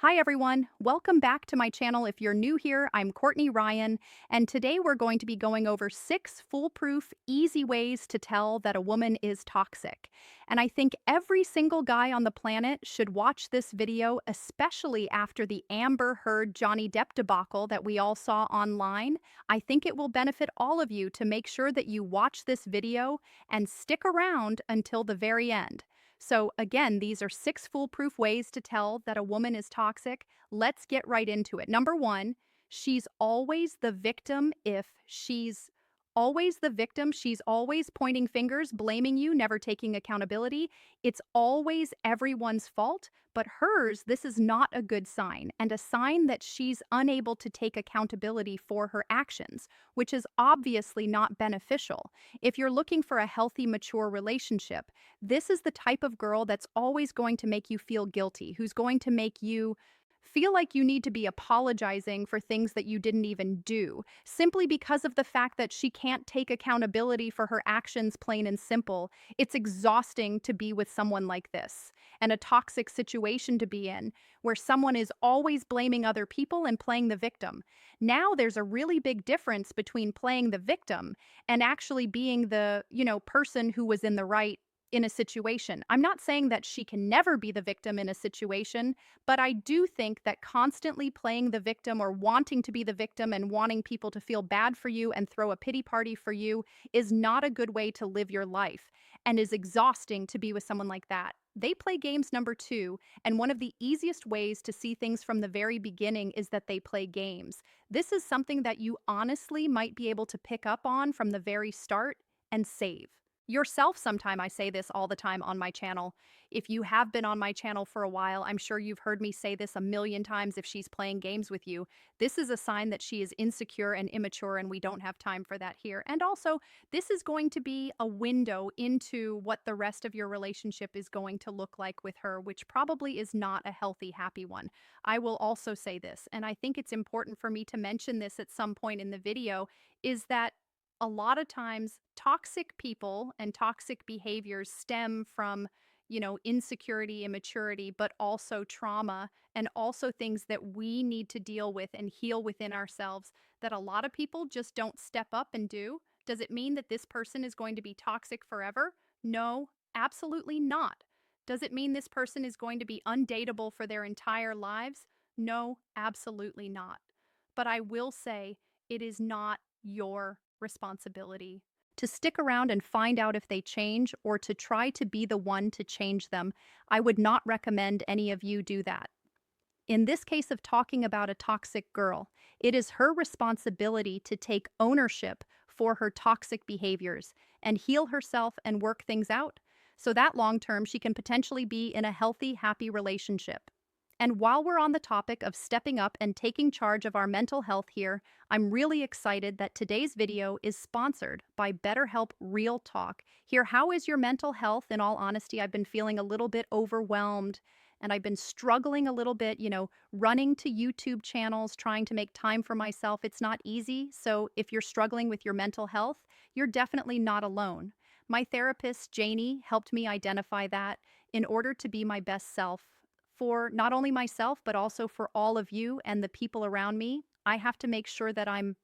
Hi everyone, welcome back to my channel. If you're new here, I'm Courtney Ryan, and today we're going to be going over 6 foolproof, easy ways to tell that a woman is toxic. And I think every single guy on the planet should watch this video, especially after the Amber Heard Johnny Depp debacle that we all saw online. I think it will benefit all of you to make sure that you watch this video and stick around until the very end. So, again, these are 6 foolproof ways to tell that a woman is toxic. Let's get right into it. Number one, she's always the victim if she's always the victim. She's always pointing fingers, blaming you, never taking accountability. It's always everyone's fault, but hers, this is not a good sign, and a sign that she's unable to take accountability for her actions, which is obviously not beneficial. If you're looking for a healthy, mature relationship, this is the type of girl that's always going to make you feel guilty, who's going to make you feel like you need to be apologizing for things that you didn't even do, simply because of the fact that she can't take accountability for her actions, plain and simple. It's exhausting to be with someone like this, and a toxic situation to be in, where someone is always blaming other people and playing the victim. Now there's a really big difference between playing the victim and actually being the, person who was in the right in a situation. I'm not saying that she can never be the victim in a situation, but I do think that constantly playing the victim or wanting to be the victim and wanting people to feel bad for you and throw a pity party for you is not a good way to live your life and is exhausting to be with someone like that. They play games number two, and one of the easiest ways to see things from the very beginning is that they play games. This is something that you honestly might be able to pick up on from the very start and save yourself sometime. I say this all the time on my channel. If you have been on my channel for a while, I'm sure you've heard me say this a million times. If she's playing games with you, this is a sign that she is insecure and immature, and we don't have time for that here. And also, this is going to be a window into what the rest of your relationship is going to look like with her, which probably is not a healthy, happy one. I will also say this, and I think it's important for me to mention this at some point in the video, is that a lot of times toxic people and toxic behaviors stem from, insecurity, immaturity, but also trauma, and also things that we need to deal with and heal within ourselves that a lot of people just don't step up and do. Does it mean that this person is going to be toxic forever? No, absolutely not. Does it mean this person is going to be undateable for their entire lives? No, absolutely not. But I will say it is not your responsibility to stick around and find out if they change or to try to be the one to change them. I would not recommend any of you do that. In this case of talking about a toxic girl, it is her responsibility to take ownership for her toxic behaviors and heal herself and work things out so that long term she can potentially be in a healthy, happy relationship. And while we're on the topic of stepping up and taking charge of our mental health here, I'm really excited that today's video is sponsored by BetterHelp Real Talk. Here, how is your mental health? In all honesty, I've been feeling a little bit overwhelmed and I've been struggling a little bit, running to YouTube channels, trying to make time for myself. It's not easy. So if you're struggling with your mental health, you're definitely not alone. My therapist, Janie, helped me identify that in order to be my best self for not only myself, but also for all of you and the people around me. I have to make sure that I'm,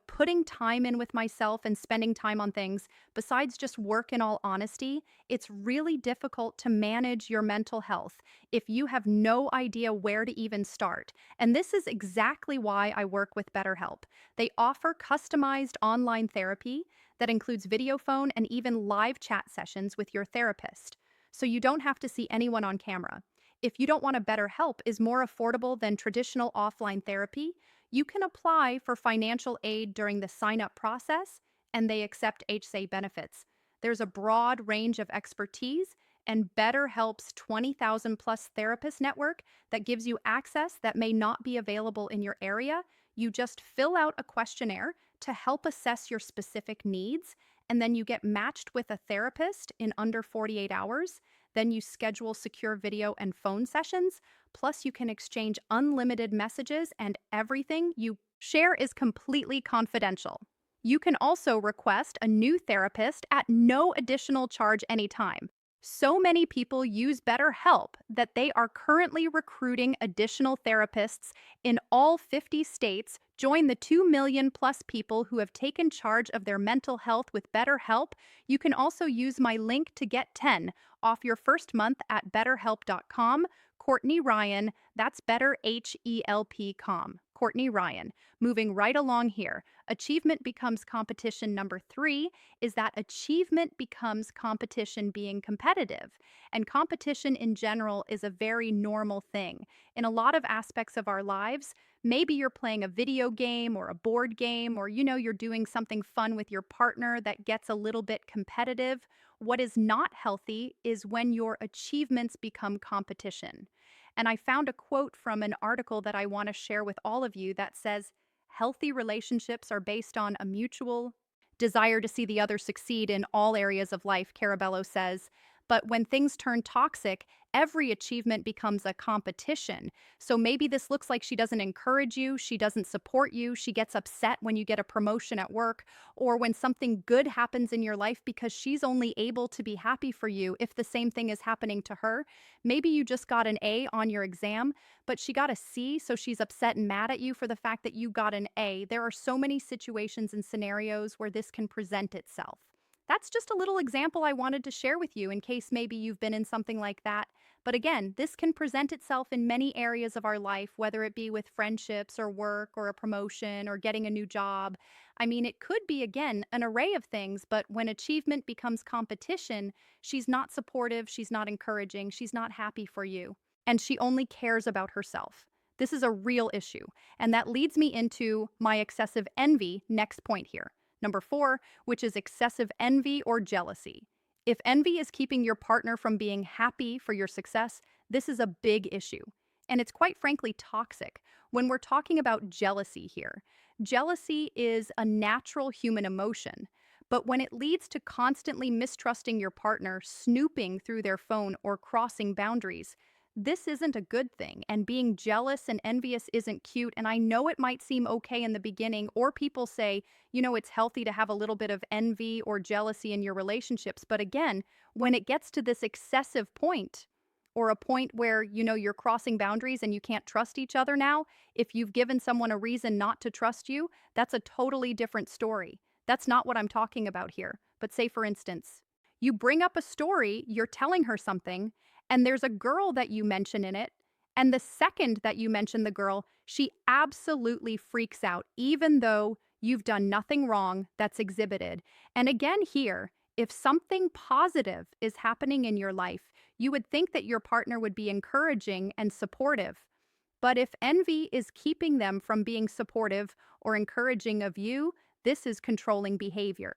putting time in with myself and spending time on things besides just work. In all honesty, it's really difficult to manage your mental health if you have no idea where to even start. And this is exactly why I work with BetterHelp. They offer customized online therapy that includes video phone and even live chat sessions with your therapist. So you don't have to see anyone on camera. If you don't want a BetterHelp is more affordable than traditional offline therapy, you can apply for financial aid during the sign-up process, and they accept HSA benefits. There's a broad range of expertise, and BetterHelp's 20,000 plus therapist network that gives you access that may not be available in your area. You just fill out a questionnaire to help assess your specific needs, and then you get matched with a therapist in under 48 hours. Then you schedule secure video and phone sessions. Plus, you can exchange unlimited messages, and everything you share is completely confidential. You can also request a new therapist at no additional charge anytime. So many people use BetterHelp that they are currently recruiting additional therapists in all 50 states. Join the 2 million plus people who have taken charge of their mental health with BetterHelp. You can also use my link to get 10 off your first month at betterhelp.com. Courtney Ryan, that's better HELP.com. Courtney Ryan. Moving right along here. Achievement becomes competition number 3 is that achievement becomes competition being competitive. And competition in general is a very normal thing. In a lot of aspects of our lives, maybe you're playing a video game or a board game, or you're doing something fun with your partner that gets a little bit competitive. What is not healthy is when your achievements become competition. And I found a quote from an article that I want to share with all of you that says, healthy relationships are based on a mutual desire to see the other succeed in all areas of life, Carabello says. But when things turn toxic, every achievement becomes a competition. So maybe this looks like she doesn't encourage you, she doesn't support you, she gets upset when you get a promotion at work, or when something good happens in your life because she's only able to be happy for you if the same thing is happening to her. Maybe you just got an A on your exam, but she got a C, so she's upset and mad at you for the fact that you got an A. There are so many situations and scenarios where this can present itself. That's just a little example I wanted to share with you in case maybe you've been in something like that. But again, this can present itself in many areas of our life, whether it be with friendships or work or a promotion or getting a new job. I mean, it could be, again, an array of things, but when achievement becomes competition, she's not supportive, she's not encouraging, she's not happy for you, and she only cares about herself. This is a real issue, and that leads me into my excessive envy next point here. Number 4, which is excessive envy or jealousy. If envy is keeping your partner from being happy for your success, this is a big issue. And it's quite frankly toxic when we're talking about jealousy here. Jealousy is a natural human emotion, but when it leads to constantly mistrusting your partner, snooping through their phone, or crossing boundaries, this isn't a good thing, and being jealous and envious isn't cute. And I know it might seem okay in the beginning, or people say, it's healthy to have a little bit of envy or jealousy in your relationships. But again, when it gets to this excessive point, or a point where, you're crossing boundaries and you can't trust each other now, if you've given someone a reason not to trust you, that's a totally different story. That's not what I'm talking about here. But say, for instance, you bring up a story, you're telling her something, and there's a girl that you mention in it, and the second that you mention the girl, she absolutely freaks out, even though you've done nothing wrong that's exhibited. And again, here, if something positive is happening in your life, you would think that your partner would be encouraging and supportive. But if envy is keeping them from being supportive or encouraging of you, this is controlling behavior.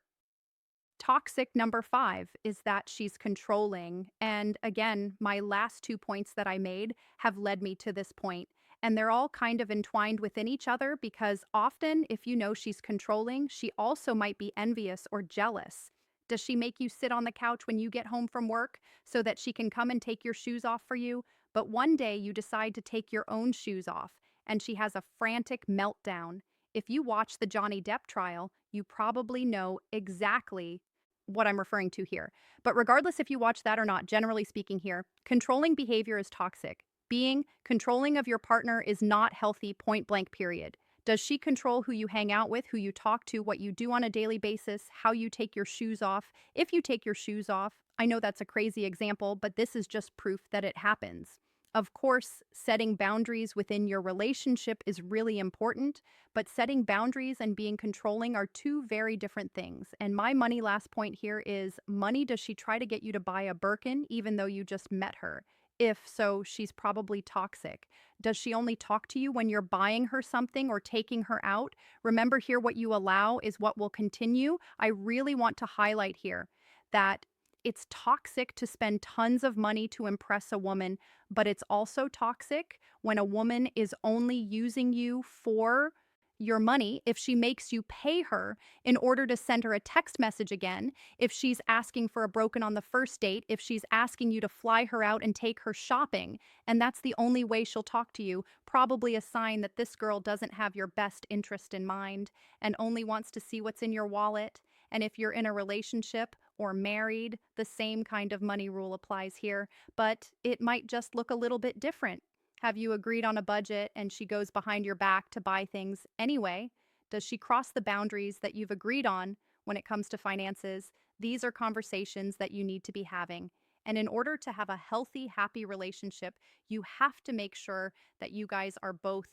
Toxic number 5 is that she's controlling. And again, my last 2 points that I made have led me to this point. And they're all kind of entwined within each other because often, if you know she's controlling, she also might be envious or jealous. Does she make you sit on the couch when you get home from work so that she can come and take your shoes off for you? But one day you decide to take your own shoes off and she has a frantic meltdown. If you watch the Johnny Depp trial, you probably know exactly what I'm referring to here. But regardless if you watch that or not, generally speaking here, controlling behavior is toxic. Being controlling of your partner is not healthy, point blank, period. Does she control who you hang out with, who you talk to, what you do on a daily basis, how you take your shoes off, if you take your shoes off? I know that's a crazy example, but this is just proof that it happens. Of course, setting boundaries within your relationship is really important, but setting boundaries and being controlling are two very different things. And my money last point here is money. Does she try to get you to buy a Birkin even though you just met her? If so, she's probably toxic. Does she only talk to you when you're buying her something or taking her out? Remember here, what you allow is what will continue. I really want to highlight here that it's toxic to spend tons of money to impress a woman, but it's also toxic when a woman is only using you for your money. If she makes you pay her in order to send her a text message again, if she's asking for a broken on the first date, if she's asking you to fly her out and take her shopping, and that's the only way she'll talk to you, probably a sign that this girl doesn't have your best interest in mind and only wants to see what's in your wallet. And if you're in a relationship, or married, the same kind of money rule applies here, but it might just look a little bit different. Have you agreed on a budget and she goes behind your back to buy things anyway? Does she cross the boundaries that you've agreed on when it comes to finances? These are conversations that you need to be having. And in order to have a healthy, happy relationship, you have to make sure that you guys are both,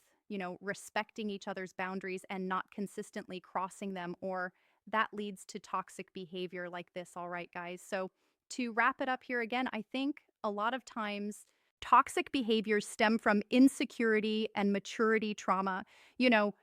respecting each other's boundaries and not consistently crossing them, or that leads to toxic behavior like this. All right, guys. So, to wrap it up here again, I think a lot of times toxic behaviors stem from insecurity and maturity trauma,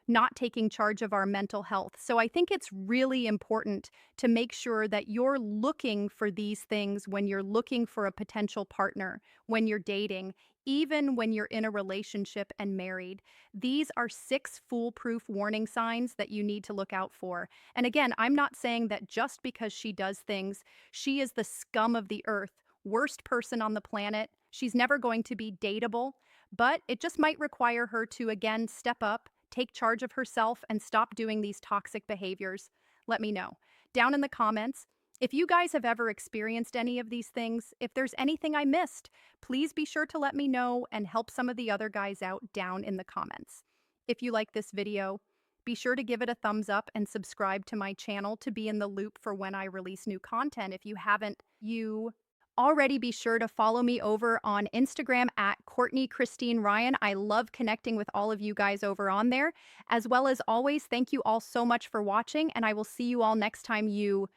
not taking charge of our mental health. So I think it's really important to make sure that you're looking for these things when you're looking for a potential partner, when you're dating, even when you're in a relationship and married. These are 6 foolproof warning signs that you need to look out for. And again, I'm not saying that just because she does things, she is the scum of the earth, worst person on the planet. She's never going to be dateable, but it just might require her to again step up, take charge of herself, and stop doing these toxic behaviors. Let me know down in the comments if you guys have ever experienced any of these things. If there's anything I missed, please be sure to let me know and help some of the other guys out down in the comments. If you like this video, be sure to give it a thumbs up and subscribe to my channel to be in the loop for when I release new content. If you haven't, you already be sure to follow me over on Instagram at Courtney Christine Ryan. I love connecting with all of you guys over on there. As well as always, thank you all so much for watching, and I will see you all next time you